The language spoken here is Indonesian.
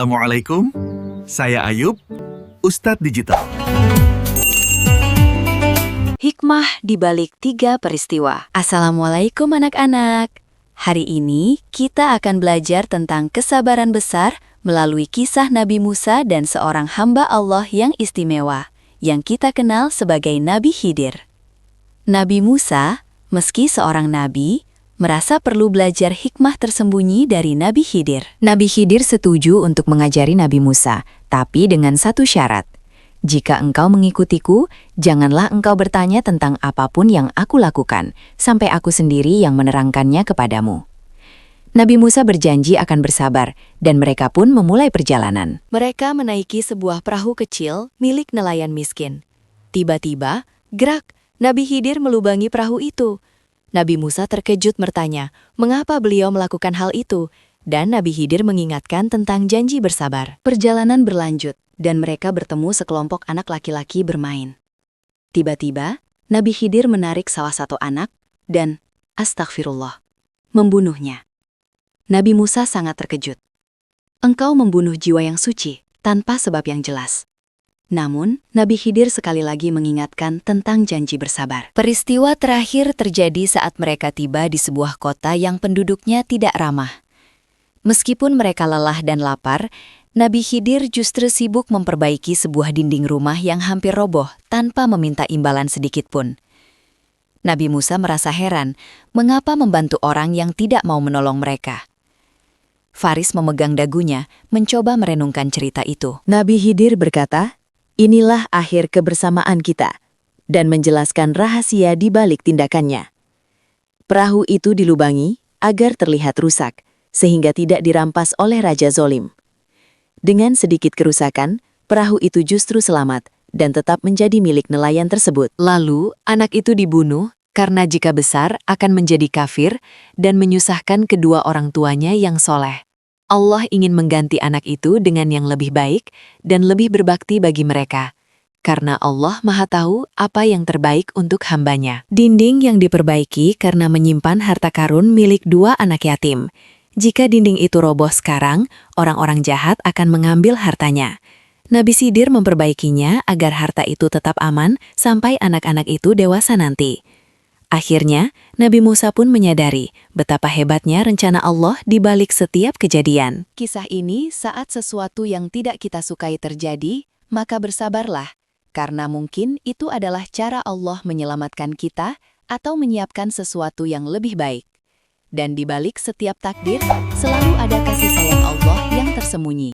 Assalamualaikum, saya Ayub, Ustadz Digital. Hikmah di balik 3 peristiwa. Assalamualaikum anak-anak. Hari ini kita akan belajar tentang kesabaran besar melalui kisah Nabi Musa dan seorang hamba Allah yang istimewa, yang kita kenal sebagai Nabi Khidir. Nabi Musa, meski seorang nabi, merasa perlu belajar hikmah tersembunyi dari Nabi Khidir. Nabi Khidir setuju untuk mengajari Nabi Musa, tapi dengan satu syarat. Jika engkau mengikutiku, janganlah engkau bertanya tentang apapun yang aku lakukan, sampai aku sendiri yang menerangkannya kepadamu. Nabi Musa berjanji akan bersabar, dan mereka pun memulai perjalanan. Mereka menaiki sebuah perahu kecil milik nelayan miskin. Tiba-tiba, gerak, Nabi Khidir melubangi perahu itu. Nabi Musa terkejut bertanya, mengapa beliau melakukan hal itu? Dan Nabi Khidir mengingatkan tentang janji bersabar. Perjalanan berlanjut, dan mereka bertemu sekelompok anak laki-laki bermain. Tiba-tiba, Nabi Khidir menarik salah satu anak, dan, astagfirullah, membunuhnya. Nabi Musa sangat terkejut. Engkau membunuh jiwa yang suci, tanpa sebab yang jelas. Namun, Nabi Khidir sekali lagi mengingatkan tentang janji bersabar. Peristiwa terakhir terjadi saat mereka tiba di sebuah kota yang penduduknya tidak ramah. Meskipun mereka lelah dan lapar, Nabi Khidir justru sibuk memperbaiki sebuah dinding rumah yang hampir roboh tanpa meminta imbalan sedikit pun. Nabi Musa merasa heran, mengapa membantu orang yang tidak mau menolong mereka. Faris memegang dagunya, mencoba merenungkan cerita itu. Nabi Khidir berkata, inilah akhir kebersamaan kita, dan menjelaskan rahasia di balik tindakannya. Perahu itu dilubangi agar terlihat rusak, sehingga tidak dirampas oleh Raja Zolim. Dengan sedikit kerusakan, perahu itu justru selamat dan tetap menjadi milik nelayan tersebut. Lalu, anak itu dibunuh karena jika besar akan menjadi kafir dan menyusahkan kedua orang tuanya yang soleh. Allah ingin mengganti anak itu dengan yang lebih baik dan lebih berbakti bagi mereka. Karena Allah Maha Tahu apa yang terbaik untuk hambanya. Dinding yang diperbaiki karena menyimpan harta karun milik 2 anak yatim. Jika dinding itu roboh sekarang, orang-orang jahat akan mengambil hartanya. Nabi Khidir memperbaikinya agar harta itu tetap aman sampai anak-anak itu dewasa nanti. Akhirnya, Nabi Musa pun menyadari betapa hebatnya rencana Allah di balik setiap kejadian. Kisah ini saat sesuatu yang tidak kita sukai terjadi, maka bersabarlah, karena mungkin itu adalah cara Allah menyelamatkan kita atau menyiapkan sesuatu yang lebih baik. Dan di balik setiap takdir, selalu ada kasih sayang Allah yang tersembunyi.